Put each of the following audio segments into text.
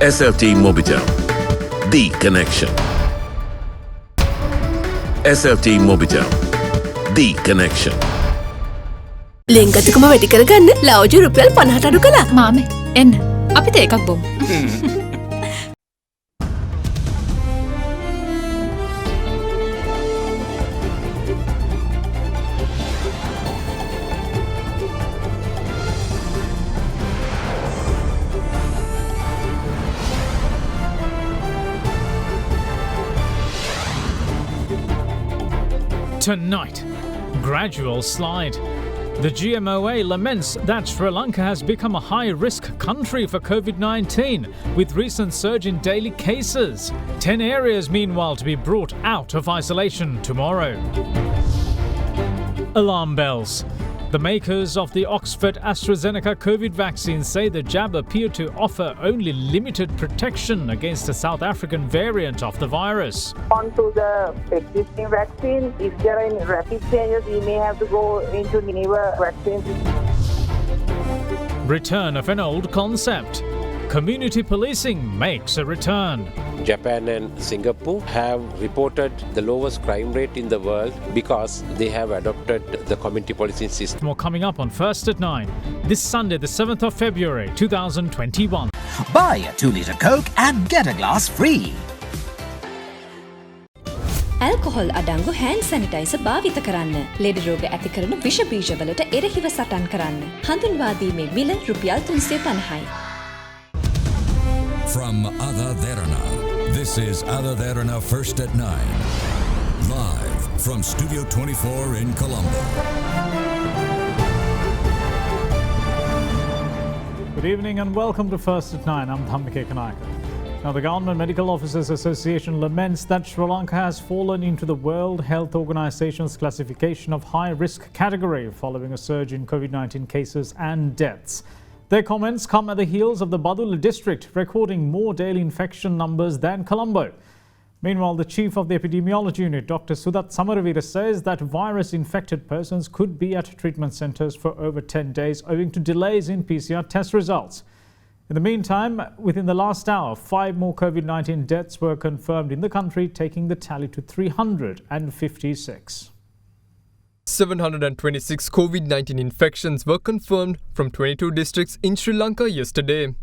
SLT Mobitel, the connection. SLT Mobitel, the connection. ලෙන්ගතුකම වැඩි කරගන්න ලව්ජු රුපියල් 50ට අඩු කළා. මාමේ එන්න අපිට එකක් බොමු. Tonight, gradual slide. The GMOA laments that Sri Lanka has become a high-risk country for COVID-19, with recent surge in daily cases. 10 areas, meanwhile, to be brought out of isolation tomorrow. Alarm bells. The makers of the Oxford AstraZeneca COVID vaccine say the jab appeared to offer only limited protection against the South African variant of the virus. On to the existing vaccine, if there are any rapid changes, we may have to go into newer vaccines. Return of an old concept. Community policing makes a return. Japan and Singapore have reported the lowest crime rate in the world because they have adopted the community policing system. More coming up on First at 9, this Sunday, the 7th of February, 2021. Buy a 2-litre Coke and get a glass free. Alcohol අඩංගු hand sanitizer භාවිත කරන්න. ලෙඩ රෝග ඇති කරන විෂ බීජවලට එරෙහිව සටන් කරන්න. හඳුන්වා දීමේ මිල රුපියල් 350යි. From AdaDerana, this is AdaDerana First at 9. Live from Studio 24 in Colombo. Good evening and welcome to First at 9. I'm Dhammike Kanayaka. Now, the Government Medical Officers Association laments that Sri Lanka has fallen into the World Health Organization's classification of high-risk category following a surge in COVID-19 cases and deaths. Their comments come at the heels of the Badula district recording more daily infection numbers than Colombo. Meanwhile, the chief of the epidemiology unit, Dr. Sudat Samaravira, says that virus-infected persons could be at treatment centres for over 10 days owing to delays in PCR test results. In the meantime, within the last hour, 5 more COVID-19 deaths were confirmed in the country, taking the tally to 356. 726 COVID-19 infections were confirmed from 22 districts in Sri Lanka yesterday.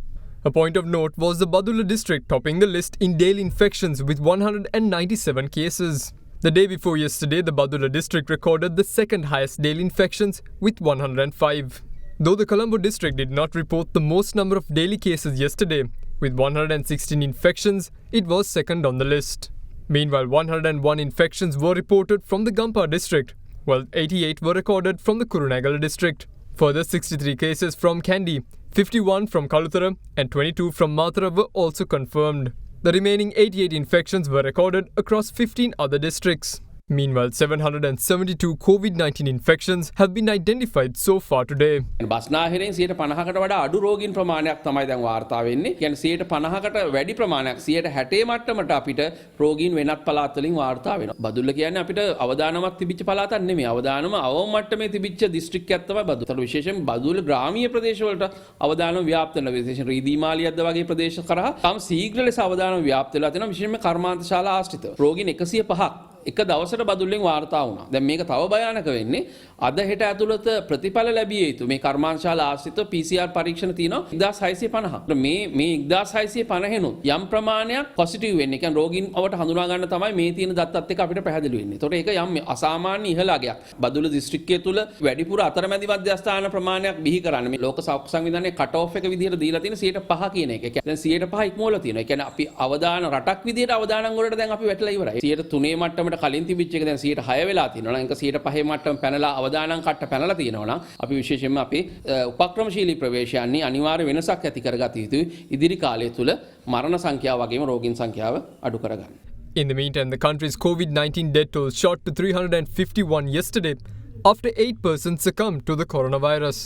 A point of note was the Badula district topping the list in daily infections with 197 cases. The day before yesterday, the Badula district recorded the second highest daily infections with 105. Though the Colombo district did not report the most number of daily cases yesterday, with 116 infections, it was second on the list. Meanwhile, 101 infections were reported from the Gampa district, while 88 were recorded from the Kurunegala district. Further, 63 cases from Kandy, 51 from Kalutara and 22 from Matara were also confirmed. The remaining 88 infections were recorded across 15 other districts. Meanwhile, 772 COVID-19 infections have been identified so far today. බස්නාහිරෙන් 150කට වඩා අඩු රෝගීන් ප්‍රමාණයක් තමයි දැන් වාර්තා වෙන්නේ. කියන්නේ 150කට වැඩි ප්‍රමාණයක් 160 මට්ටමට අපිට රෝගීන් වෙනත් පළාත් වලින් වාර්තා වෙනවා. බදුල්ල කියන්නේ අපිට අවදානමක් තිබිච්ච පළාතක් නෙමෙයි. අවදානම අවම මට්ටමේ තිබිච්ච දිස්ත්‍රික්කයක් තමයි බදුල්ල. විශේෂයෙන් බදුල්ල ග්‍රාමීය ප්‍රදේශ වලට අවදානම ව්‍යාප්ත වෙනවා. විශේෂයෙන් රීදීමාලියද්ද වගේ ප්‍රදේශ කරා තම ශීඝ්‍ර ලෙස අවදානම ව්‍යාප්ත වෙලා තියෙනවා. විශේෂයෙන්ම කර්මාන්තශාලා ආශ්‍රිතව. රෝගීන් 105ක් එක දවසට බදුල්ලෙන් වාර්තා වුණා. දැන් මේක තව භයානක වෙන්නේ අද හෙට ඇතුළත ප්‍රතිඵල ලැබිය යුතු මේ කර්මාන්තශාලා ආශ්‍රිත PCR පරීක්ෂණ තියෙනවා 1650. මේ 1650 නුත් යම් ප්‍රමාණයක් පොසිටිව් වෙන්නේ. ඒ කියන්නේ රෝගීන් අවට හඳුනා ගන්න තමයි මේ තියෙන දත්තත් එක්ක අපිට පැහැදිලි වෙන්නේ. ඒතකොට ඒක යම් අසාමාන්‍ය ඉහළ අගයක්. බදුල්ල දිස්ත්‍රික්කය තුල වැඩිපුර අතරමැදි මධ්‍යස්ථාන ප්‍රමාණයක් බිහි කරන්න. මේ ලෝක සෞඛ්‍ය සංවිධානයේ කට් ඔෆ් එක විදිහට දීලා තියෙන 105 කියන එක. ඒ කියන්නේ දැන් 105 ඉක්මවලා තියෙනවා. ඒ කියන්නේ අපි අවදාන රටක් විදිහට අවදානම් වලට දැන් අපි වැටලා ඉවරයි. 103 මට්ටමට කලින් තිබිච්ච එක දැන් 106 වෙලා තියෙනවා නම් ඒක 105 මට්ටම පැනලා අවදානම් කට්ට පැනලා තියෙනවා නම් අපි විශේෂයෙන්ම අපි උපක්‍රමශීලී ප්‍රවේශයන්හි අනිවාර්ය වෙනසක් ඇති කරගත යුතුයි ඉදිරි කාලය තුල මරණ සංඛ්‍යාව වගේම රෝගීන් සංඛ්‍යාව අඩු කරගන්න. In the meantime, the country's COVID-19 death toll shot to 351 yesterday after 8 persons succumbed to the coronavirus.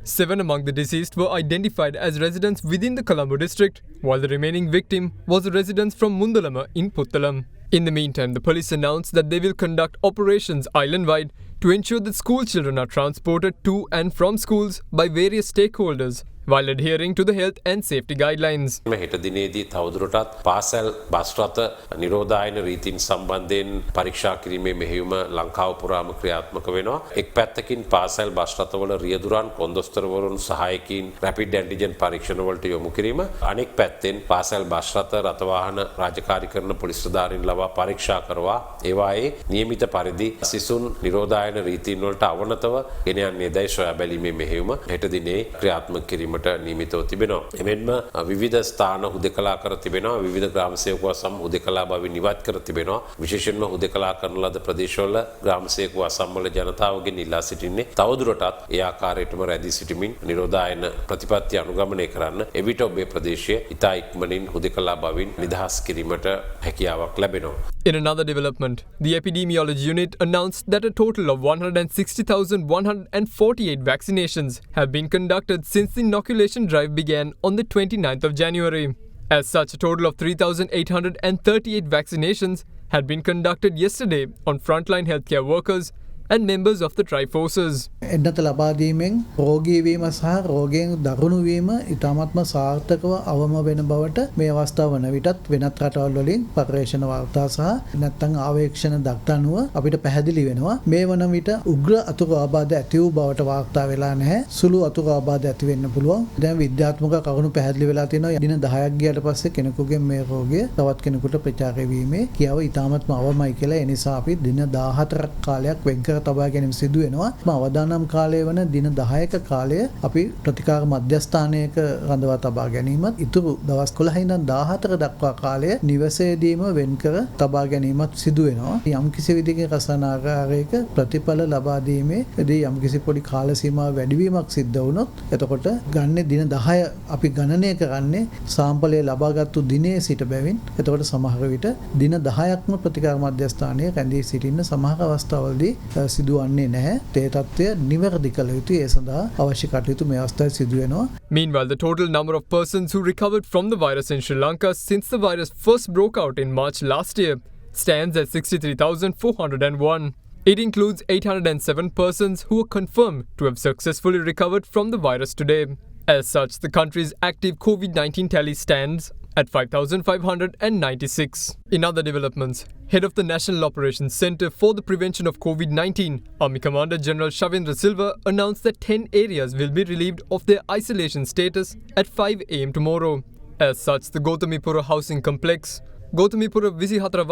7 among the deceased were identified as residents within the Colombo district, while the remaining victim was a resident from Mundalama in Puttalam. In the meantime, the police announced that they will conduct operations island-wide to ensure that school children are transported to and from schools by various stakeholders while adhering to the health and safety guidelines. හෙට දිනේදී තවදුරටත් පාසල් bus රථ නිරෝධායන රීතීන් සම්බන්ධයෙන් පරීක්ෂා කිරීමේ මෙහෙයුම ලංකාව පුරාම ක්‍රියාත්මක වෙනවා. එක් පැත්තකින් පාසල් බස් රථවල රියදුරන් කොන්දොස්තරවරුන් සහායකින් රැපිඩ් ඇන්ටිජන් පරීක්ෂණ වලට යොමු කිරීම. අනෙක් පැත්තෙන් පාසල් බස් රථ රථවාහන රාජකාරී කරන පොලිස් නිලධාරීන් ලවා පරීක්ෂා කරවා ඒවායේ නියමිත පරිදි සිසුන් නිරෝධායන රීතීන් වලට අවනතව ගෙන යන්නේදයි සොයා බැලීමේ මෙහෙයුම හෙට දිනේ ක්‍රියාත්මක කිරීමට නියමිතව තිබෙනවා. එමෙන්ම විවිධ ස්ථාන හුදකලා කර තිබෙනවා. විවිධ ග්‍රාම සේවකව සම හුදකලා බවින් ඉවත් කර තිබෙනවා. විශේෂයෙන්ම හුදකලා කරන ලද ප්‍රදේශවල ග්‍රාම සේවකව සම්වල ජනතාවගෙන් ඉල්ලා සිටින්නේ තවදුරටත් ඒ ආකාරයටම රැඳී සිටමින් නිරෝධායන ප්‍රතිපත්ති අනුගමනය කරන්න. එවිට ඔබේ ප්‍රදේශයේ ඉතා ඉක්මනින් හුදකලා බවින් නිදහස් කිරීමට හැකියාවක් ලැබෙනවා. In another development, the epidemiology unit announced that a total of 160,148 vaccinations have been conducted since the inoculation drive began on the 29th of January. As such, a total of 3,838 vaccinations had been conducted yesterday on frontline healthcare workers and members of the Triforces. එන්නත ලබා දීමෙන් රෝගී වීම සහ රෝගයෙන් දරුණු වීම ඉතාමත්ම සාර්ථකව අවම වෙන බවට මේ අවස්ථාව වන විටත් වෙනත් රටවල් වලින් පර්යේෂණ වාර්තා සහ නැත්නම් ආවේක්ෂණ දක්වනුව අපිට පැහැදිලි වෙනවා මේ වන විට උග්‍ර අතුරු ආබාධ ඇති වූ බවට වාර්තා වෙලා නැහැ. සුළු අතුරු ආබාධ ඇති වෙන්න පුළුවන්. දැන් විද්‍යාත්මක කරුණු පැහැදිලි වෙලා තියෙනවා. දින 10ක් ගියාට පස්සේ කෙනෙකුගේ මේ රෝගය තවත් කෙනෙකුට ප්‍රචාරය වීමේ කියාව ඉතාමත්ම අවමයි කියලා. ඒ නිසා අපි දින 14ක් කාලයක් වෙන් තබා ගැනීම සිදු වෙනවා. අවදානම් කාලය වන දින 10ක කාලය අපි ප්‍රතිකාර මධ්‍යස්ථානයක රඳවා තබා ගැනීමත් ඉතුරු දවස් 11 ඉඳන් 14 දක්වා කාලය නිවසේදීම වෙන් කර තබා ගැනීමත් සිදු වෙනවා. යම්කිසි විදිහකින් රසායනාගාරයක ප්‍රතිඵල ලබා දීමේදී යම්කිසි පොඩි කාල සීමාව වැඩිවීමක් සිද්ධ වුණොත් එතකොට ගන්න දින 10 අපි ගණනය කරන්නේ සාම්පලය ලබාගත්තු දිනේ සිට බැවින් එතකොට සමහර විට දින 10ක්ම ප්‍රතිකාර මධ්‍යස්ථානයේ රැඳී සිටින්න සමහර අවස්ථාවලදී සිදුවන්නේ නැහැ. ඒ තත්ත්වය නිවැරදි කළ යුතුයි. ඒ සඳහා අවශ්‍ය කටයුතු මේ අවස්ථාවේ සිදු වෙනවා. Meanwhile, the total number of persons who recovered from the virus in Sri Lanka since the virus first broke out in March last year stands at 63,401. It includes 807 persons who are confirmed to have successfully recovered from the virus today. As such, the country's active COVID-19 tally stands at 5,596. In other developments, head of the National Operations Centre for the Prevention of COVID-19, Army Commander General Shavindra Silva announced that 10 areas will be relieved of their isolation status at 5 am tomorrow. As such, the Gothamipura Housing Complex, Gothamipura Visihatra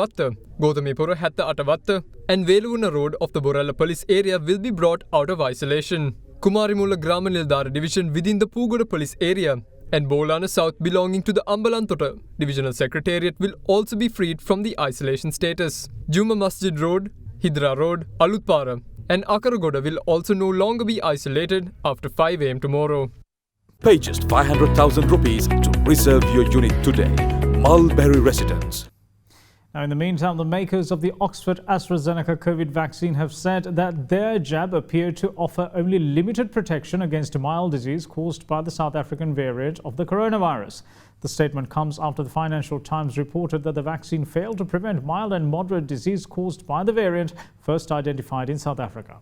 Gothamipura Hatta and Veluvuna Road of the Borala Police area will be brought out of isolation. Kumarimula Grama Nildara Division within the Pugoda Police area and Bolana South belonging to the Ambalantota Divisional Secretariat will also be freed from the isolation status. Juma Masjid Road, Hidra Road, Alutpara and Akaragoda will also no longer be isolated after 5 am tomorrow. Pay just 500,000 rupees to reserve your unit today. Mulberry Residence. Now, in the meantime, the makers of the Oxford AstraZeneca COVID vaccine have said that their jab appeared to offer only limited protection against mild disease caused by the South African variant of the coronavirus. The statement comes after the Financial Times reported that the vaccine failed to prevent mild and moderate disease caused by the variant first identified in South Africa.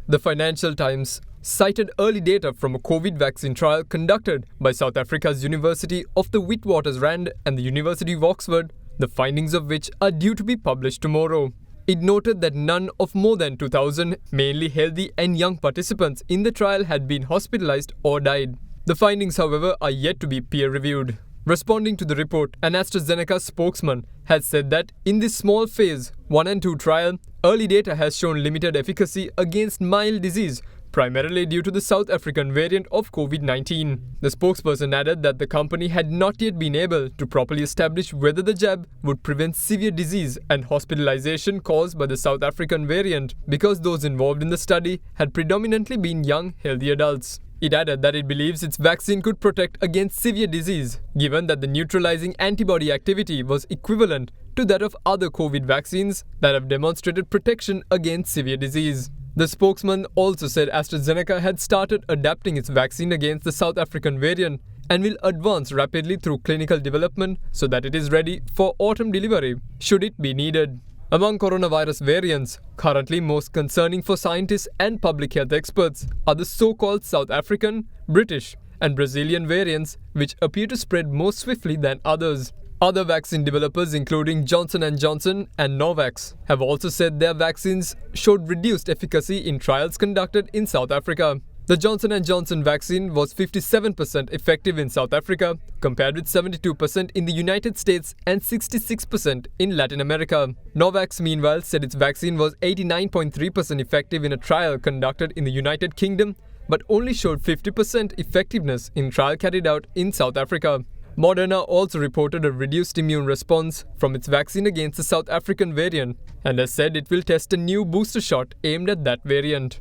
The Financial Times cited early data from a COVID vaccine trial conducted by South Africa's University of the Witwatersrand and the University of Oxford, the findings of which are due to be published tomorrow. It noted that none of more than 2,000 mainly healthy and young participants in the trial had been hospitalized or died. The findings, however, are yet to be peer-reviewed. Responding to the report, an AstraZeneca spokesman has said that in this small phase 1 and 2 trial, early data has shown limited efficacy against mild disease, primarily due to the South African variant of COVID-19. The spokesperson added that the company had not yet been able to properly establish whether the jab would prevent severe disease and hospitalization caused by the South African variant because those involved in the study had predominantly been young, healthy adults. It added that it believes its vaccine could protect against severe disease, given that the neutralizing antibody activity was equivalent to that of other COVID vaccines that have demonstrated protection against severe disease. The spokesman also said AstraZeneca had started adapting its vaccine against the South African variant and will advance rapidly through clinical development so that it is ready for autumn delivery, should it be needed. Among coronavirus variants, currently most concerning for scientists and public health experts are the so-called South African, British, and Brazilian variants, which appear to spread more swiftly than others. Other vaccine developers, including Johnson & Johnson and Novavax, have also said their vaccines showed reduced efficacy in trials conducted in South Africa. The Johnson & Johnson vaccine was 57% effective in South Africa, compared with 72% in the United States and 66% in Latin America. Novavax, meanwhile, said its vaccine was 89.3% effective in a trial conducted in the United Kingdom, but only showed 50% effectiveness in trial carried out in South Africa. Moderna also reported a reduced immune response from its vaccine against the South African variant and has said it will test a new booster shot aimed at that variant.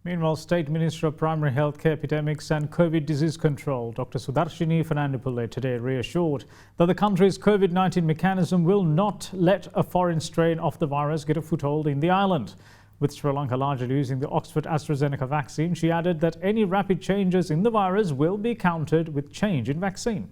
Meanwhile, State Minister of Primary Healthcare, Epidemics and COVID Disease Control, Dr. Sudarshini Fernandopoulos, today reassured that the country's COVID-19 mechanism will not let a foreign strain of the virus get a foothold in the island. With Sri Lanka largely using the Oxford AstraZeneca vaccine, she added that any rapid changes in the virus will be countered with change in vaccine.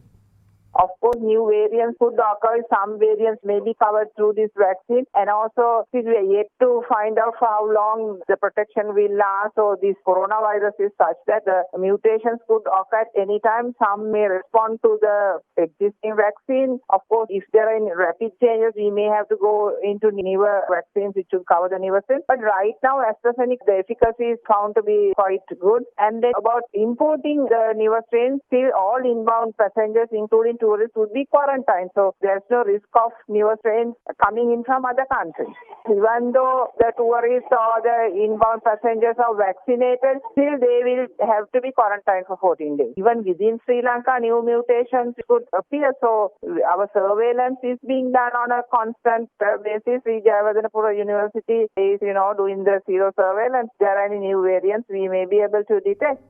Of course, new variants could occur. Some variants may be covered through this vaccine. And also, we are yet to find out for how long the protection will last. So this coronavirus is such that the mutations could occur at any time. Some may respond to the existing vaccine. Of course, if there are any rapid changes, we may have to go into newer vaccines which will cover the newer strains. But right now, AstraZeneca, the efficacy is found to be quite good. And then about importing the newer strains, still all inbound passengers, including tourists, would be quarantined. So there's no risk of newer strains coming in from other countries. Even though the tourists or the inbound passengers are vaccinated, still they will have to be quarantined for 14 days. Even within Sri Lanka, new mutations could appear. So our surveillance is being done on a constant basis. Jayawardena University is, doing the zero surveillance. If there are any new variants, we may be able to detect.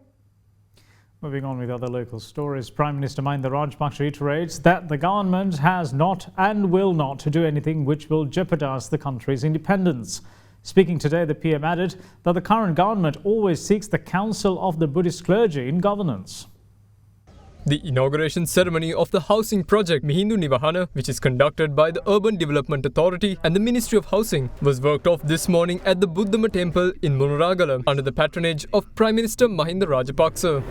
Moving on with other local stories, Prime Minister Mahinda Rajapaksa reiterates that the government has not and will not do anything which will jeopardise the country's independence. Speaking today, the PM added that the current government always seeks the counsel of the Buddhist clergy in governance. The inauguration ceremony of the housing project Mihindu Nivahana, which is conducted by the Urban Development Authority and the Ministry of Housing, was worked off this morning at the Buddhama Temple in Munaragala under the patronage of Prime Minister Mahinda Rajapaksa.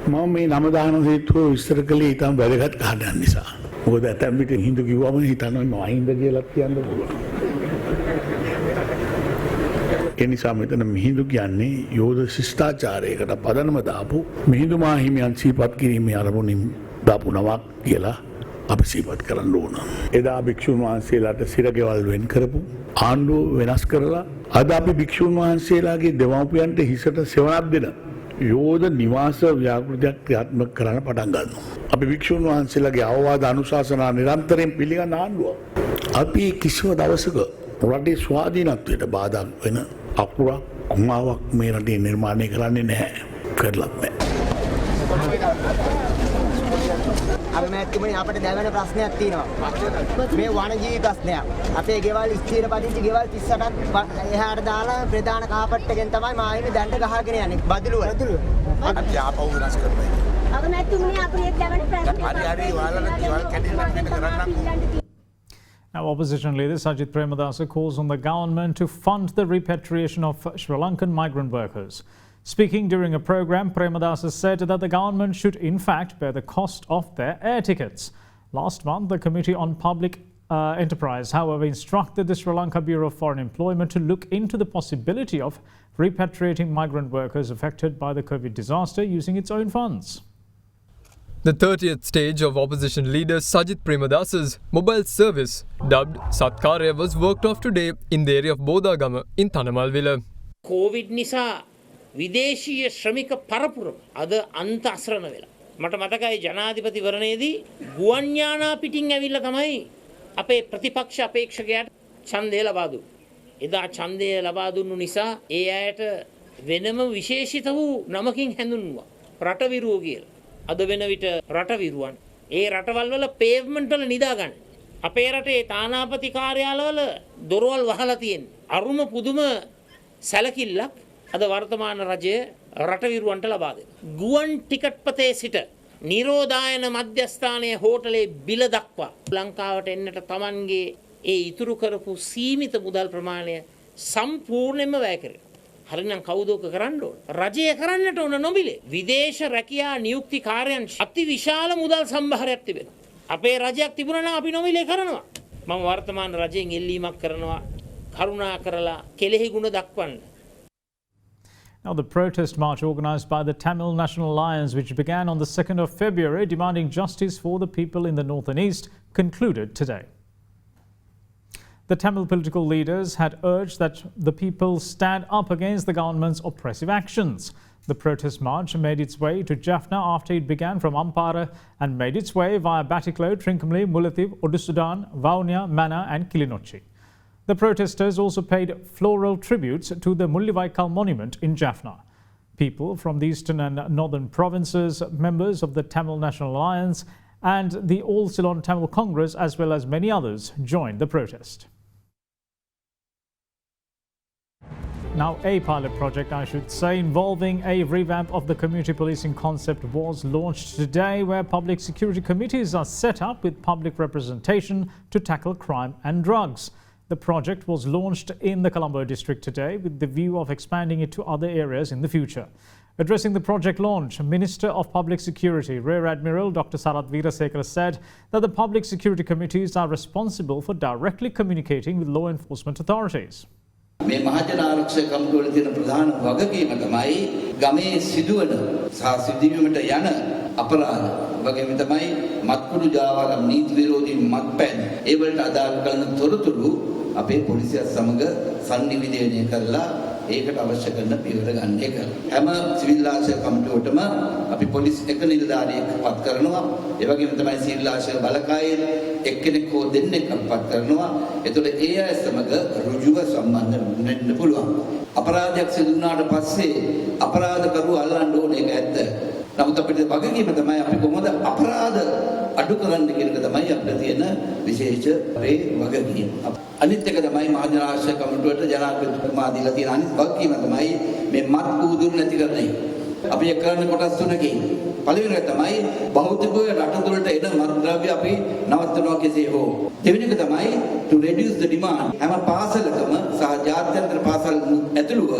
එනිසා මෙතන මිහිඳු කියන්නේ යෝධ ශිෂ්ටාචාරයකට පදනම දාපු මිහිඳු මාහිමියන් සිහිපත් කිරීමේ අරමුණින් දාපු නමක් කියලා අපි සිහිපත් කරන්න ඕන. එදා භික්ෂුන් වහන්සේලාට සිරගෙවල් වෙන් කරපු ආණ්ඩුව වෙනස් කරලා අද අපි භික්ෂුන් වහන්සේලාගේ දෙමව්පියන්ට හිසට සෙවණක් දෙන යෝධ නිවාස ව්‍යාපෘතියක් ක්‍රියාත්මක කරන්න පටන් ගන්නවා. අපි භික්ෂුන් වහන්සේලාගේ අවවාද අනුශාසනා නිරන්තරයෙන් පිළිගන්න ආණ්ඩුව. අපි කිසිම දවසක රටේ ස්වාධීනත්වයට බාධා වෙන අකුරක් කුමාවක් මේ රටේ නිර්මාණය කරන්නේ නැහැ. කරලත් නැහැ. අපි මෑත්තුමනි අපිට දැවෙන ප්‍රශ්නයක් තියෙනවා. මේ වනජීවි ප්‍රශ්නයක්. අපේ ගෙවල් ස්ථීර පදිංචි ගෙවල් 38ක් එහාට දාලා ප්‍රධාන කාපට් එකෙන් තමයි මායිනේ දණ්ඩ ගහගෙන යන්නේ. බදුලුව. අපි ආපහු වෙනස් කරනවා. අපි මෑත්තුමනි අපේ දැවෙන ප්‍රශ්නයක්. හරි ඔයාලට ගෙවල් කැඩෙන්න කරන්න. Now, opposition leader Sajith Premadasa calls on the government to fund the repatriation of Sri Lankan migrant workers. Speaking during a program, Premadasa said that the government should in fact bear the cost of their air tickets. Last month, the Committee on Public Enterprise, however, instructed the Sri Lanka Bureau of Foreign Employment to look into the possibility of repatriating migrant workers affected by the COVID disaster using its own funds. The 30th stage of opposition leader Sajith Premadasa's mobile service, dubbed Satkarya, was worked off today in the area of Bodagama in Thanamalwila. COVID නිසා විදේශීය ශ්‍රමික පරපුර අද අන්ත අසරණ වෙලා. මට මතකයි ජනාධිපතිවරණයේදී ගුවන් යානා පිටින් ඇවිල්ලා තමයි අපේ ප්‍රතිපක්ෂ අපේක්ෂකයාට ඡන්දය ලබා දුන්නේ. එදා ඡන්දය ලබා දුන්නු නිසා ඒ අයට වෙනම විශේෂිත වූ නමකින් හැඳින්වුවා. රටවිරුවෝ කියලා. අද වෙන විට රටවිරුවන් ඒ රටවල් වල පේව්මන්ට් වල නිදා ගන්න. අපේ රටේ තානාපති කාර්යාලවල දොරවල් වහලා තියෙන. අරුම පුදුම සැලකිල්ලක් අද වර්තමාන රජය රටවිරුවන්ට ලබා දෙනවා. ගුවන් ටිකට් පතේ සිට නිරෝධායන මධ්‍යස්ථානයේ හෝටලේ බිල දක්වා ලංකාවට එන්නට Tamanගේ ඒ ඉතුරු කරපු සීමිත මුදල් ප්‍රමාණය සම්පූර්ණයෙන්ම වැය කරනවා. හරිනම් කවුද ඔක කරන්න ඕන? රජය කරන්නට ඕන නොමිලේ. විදේශ රැකියා නියුක්ති කාර්යාංශ අති විශාල මුදල් සම්භාරයක් තිබෙනවා. අපේ රජයක් තිබුණා නම් අපි නොමිලේ කරනවා. මම වර්තමාන රජයෙන් එල්ලීමක් කරනවා. කරුණා කරලා කෙලෙහි ගුණ දක්වන්න. Now, the protest march organised by the Tamil National Alliance, which began on the 2nd of February, demanding justice for the people in the north and east, concluded today. The Tamil political leaders had urged that the people stand up against the government's oppressive actions. The protest march made its way to Jaffna after it began from Ampara and made its way via Batticaloa, Trincomalee, Mullaitivu, Udusudan, Vavuniya, Manna and Kilinochchi. The protesters also paid floral tributes to the Mullivaikal monument in Jaffna. People from the eastern and northern provinces, members of the Tamil National Alliance and the All Ceylon Tamil Congress, as well as many others, joined the protest. Now, a pilot project, I should say, involving a revamp of the community policing concept was launched today, where public security committees are set up with public representation to tackle crime and drugs. The project was launched in the Colombo district today with the view of expanding it to other areas in the future. Addressing the project launch, Minister of Public Security, Rear Admiral Dr. Sarath Veerasekara said that the public security committees are responsible for directly communicating with law enforcement authorities. මේ මහජන ආරක්ෂක කමිටුවල තියෙන ප්‍රධාන වගකීම තමයි ගමේ සිදුවන සහ සිදුවීමට යන අපරාධ වගේම තමයි මත්කුඩු ජාවාරම් නීති විරෝධී මත්පැන් ඒ වලට අදාළ කරන තොරතුරු අපේ පොලිසියත් සමග සංනිවේදනය කරලා ඒකට අවශ්‍ය කරන පියවර ගන්න එක. හැම සිවිල් ආරක්ෂක කමිටුවටම අපි පොලිස් එක නිලධාරියෙක් පත් කරනවා. ඒ වගේම තමයි සිවිල් ආරක්ෂක බලකායේ එක්කෙනෙක් හෝ දෙන්නෙක් පත් කරනවා. එතකොට ඒ අය සමග ඍජුව සම්බන්ධ වෙන්න පුළුවන්. අපරාධයක් සිදු වුණාට පස්සේ අපරාධකරුවෝ අල්ලන්න ඕනේ ඒක ඇත්ත. නමුත් අපිට වගකීම තමයි අපි කොහොමද අපරාධ අඩු කරන්න කියන එක තමයි අපිට තියෙන විශේෂ වගකීම. අනිත් එක තමයි මහජන ආරක්ෂක කමිටුවට ජනාධිපතිතුමා දීලා තියෙන අනිත් වගකීම තමයි මේ මත් ඌදුරු නැති කරන එක. අපි ඒක කරන්න කොටස් තුනකින්. පළවෙනි එක තමයි භෞතිකව රට තුළට එන මත් ද්‍රව්‍ය අපි නවත්තනවා කෙසේ හෝ. දෙවෙනි එක තමයි to reduce the demand. හැම පාසලකම සහ ජාත්‍යන්තර පාසල් ඇතුළුව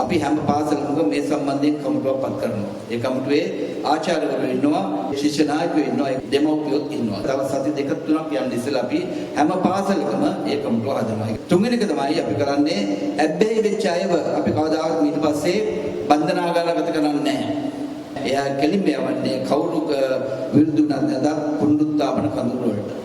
අපි හැම පාසලකම මේ සම්බන්ධයෙන් කමිටුවක් පත් කරනවා. ඒ කමිටුවේ ආචාර්යවරු ඉන්නවා, ශිෂ්‍ය නායකයෝ ඉන්නවා, දෙමව්පියෝත් ඉන්නවා. තව සති දෙක තුනක් යන ඉස්සෙල්ලා අපි හැම පාසලකම ඒ කමිටුව හදනවා. තුන්වෙනි එක තමයි අපි කරන්නේ ඇබ්බැහි වෙච්ච අයව අපි කවදාවත් ඊට පස්සේ බන්ධනාගාරගත කරන්නේ නැහැ. එයා කෙලින්ම යවන්නේ කවුරු විරුද්ධ නැත්නම් පුනරුත්ථාපන කඳවුරු වලට.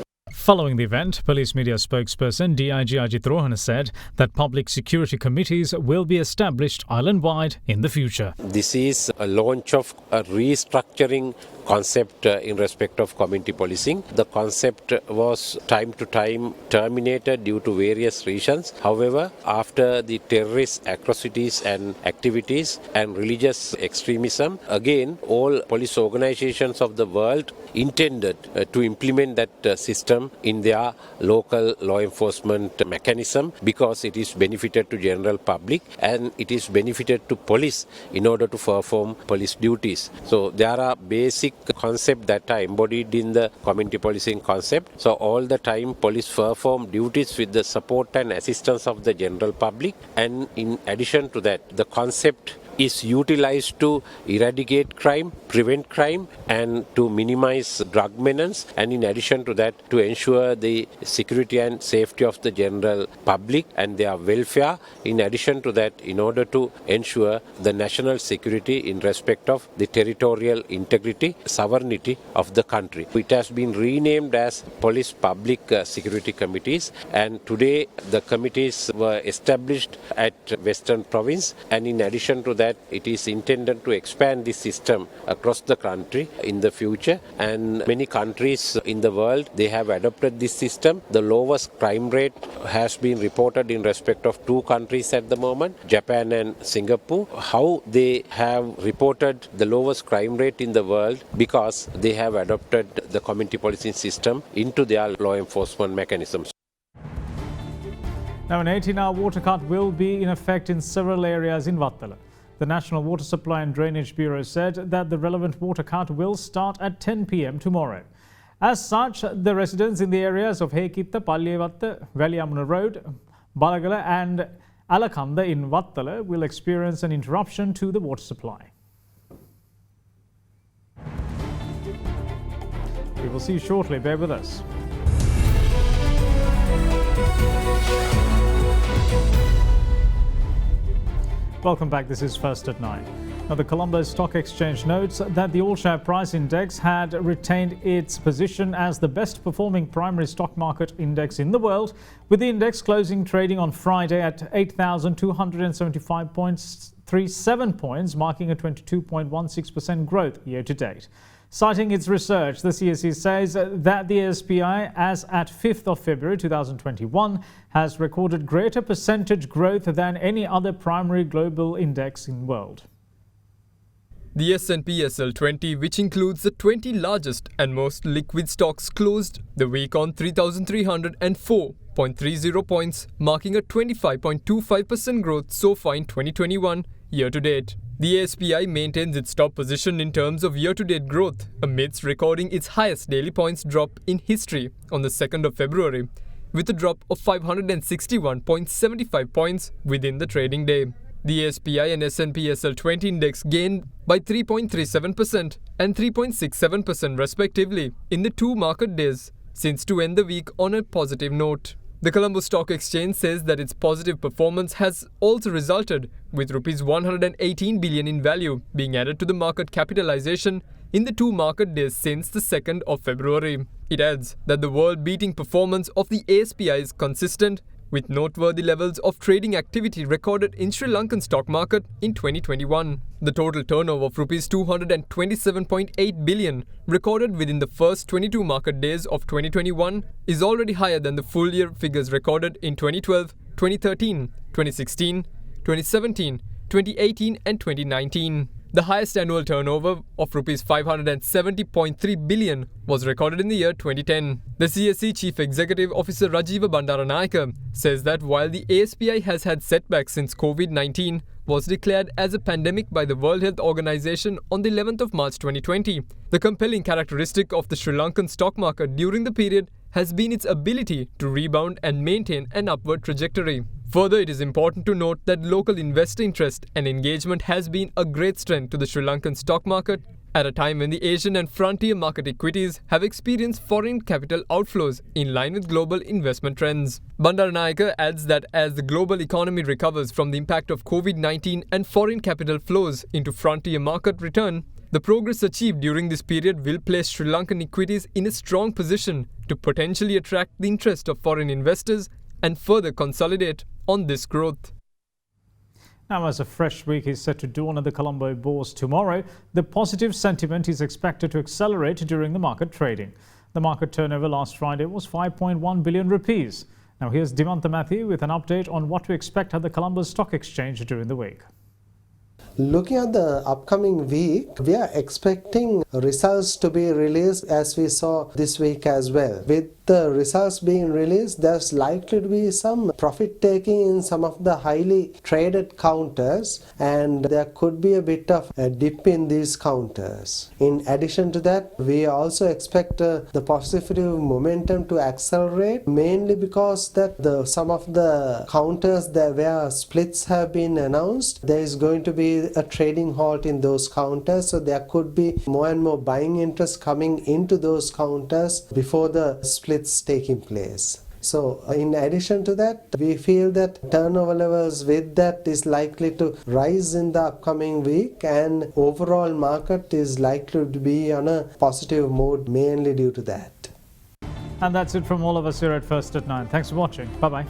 Following the event, police media spokesperson DIG Ajit Rohan said that public security committees will be established island-wide in the future. This is a launch of a restructuring concept in respect of community policing. The concept was time to time terminated due to various reasons. However, after the terrorist atrocities and activities and religious extremism, again, all police organizations of the world intended to implement that system in their local law enforcement mechanism because it is benefited to general public and it is benefited to police in order to perform police duties. So there are basic concepts that are embodied in the community policing concept. So all the time police perform duties with the support and assistance of the general public, and in addition to that the concept is utilized to eradicate crime, prevent crime and to minimize drug menace, and in addition to that to ensure the security and safety of the general public and their welfare. In addition to that, in order to ensure the national security in respect of the territorial integrity, sovereignty of the country. It has been renamed as Police Public Security Committees, and today the committees were established at Western Province, and in addition to that it is intended to expand this system across the country in the future, and many countries in the world they have adopted this system. The lowest crime rate has been reported in respect of two countries at the moment, Japan and Singapore. How they have reported the lowest crime rate in the world? Because they have adopted the community policing system into their law enforcement mechanisms. Now, an 18-hour water cut will be in effect in several areas in Vattala. The National Water Supply and Drainage Bureau said that the relevant water cut will start at 10 p.m. tomorrow. As such, the residents in the areas of Hekitta, Palliyewatta, Valiyamuna Road, Balagala and Alakanda in Wattala will experience an interruption to the water supply. We will see you shortly. Bear with us. Welcome back. This is First at 9. Now, the Colombo Stock Exchange notes that the All-Share Price Index had retained its position as the best performing primary stock market index in the world, with the index closing trading on Friday at 8,275.37 points, marking a 22.16% growth year to date. Citing its research, the CSE says that the ASPI, as at 5th of February 2021, has recorded greater percentage growth than any other primary global index in the world. The S&P SL20, which includes the 20 largest and most liquid stocks, closed the week on 3,304.30 points, marking a 25.25% growth so far in 2021 year to date. The ASPI maintains its top position in terms of year-to-date growth amidst recording its highest daily points drop in history on the 2nd of February, with a drop of 561.75 points within the trading day. The ASPI and S&P SL20 index gained by 3.37% and 3.67% respectively in the 2 market days since to end the week on a positive note. The Colombo Stock Exchange says that its positive performance has also resulted with Rs 118 billion in value being added to the market capitalization in the 2 market days since the 2nd of February. It adds that the world-beating performance of the ASPI is consistent with noteworthy levels of trading activity recorded in Sri Lankan stock market in 2021. The total turnover of Rs 227.8 billion recorded within the first 22 market days of 2021 is already higher than the full year figures recorded in 2012, 2013, 2016, 2017, 2018 and 2019. The highest annual turnover of Rs 570.3 billion was recorded in the year 2010. The CSE Chief Executive Officer Rajiva Bandaranayake says that while the ASPI has had setbacks since COVID-19 was declared as a pandemic by the World Health Organization on the 11th of March 2020, the compelling characteristic of the Sri Lankan stock market during the period has been its ability to rebound and maintain an upward trajectory. Further, it is important to note that local investor interest and engagement has been a great strength to the Sri Lankan stock market at a time when the Asian and frontier market equities have experienced foreign capital outflows in line with global investment trends. Bandaranayake adds that as the global economy recovers from the impact of COVID-19 and foreign capital flows into frontier market return, the progress achieved during this period will place Sri Lankan equities in a strong position to potentially attract the interest of foreign investors and further consolidate on this growth. Now, as a fresh week is set to dawn at the Colombo Bourse tomorrow, the positive sentiment is expected to accelerate during the market trading. The market turnover last Friday was 5.1 billion rupees. Now, here's Dimantha Matthew with an update on what to expect at the Colombo Stock Exchange during the week. Looking at the upcoming week, we are expecting results to be released as we saw this week as well. With the results being released, there's likely to be some profit taking in some of the highly traded counters, and there could be a bit of a dip in these counters. In addition to that, we also expect the positive momentum to accelerate, mainly because that some of the counters where splits have been announced, there is going to be a trading halt in those counters, so there could be more and more buying interest coming into those counters before the splits taking place. So in addition to that, we feel that turnover levels with that is likely to rise in the upcoming week, and overall market is likely to be on a positive mode mainly due to that. And that's it from all of us here at First at 9. Thanks for watching. Bye-bye.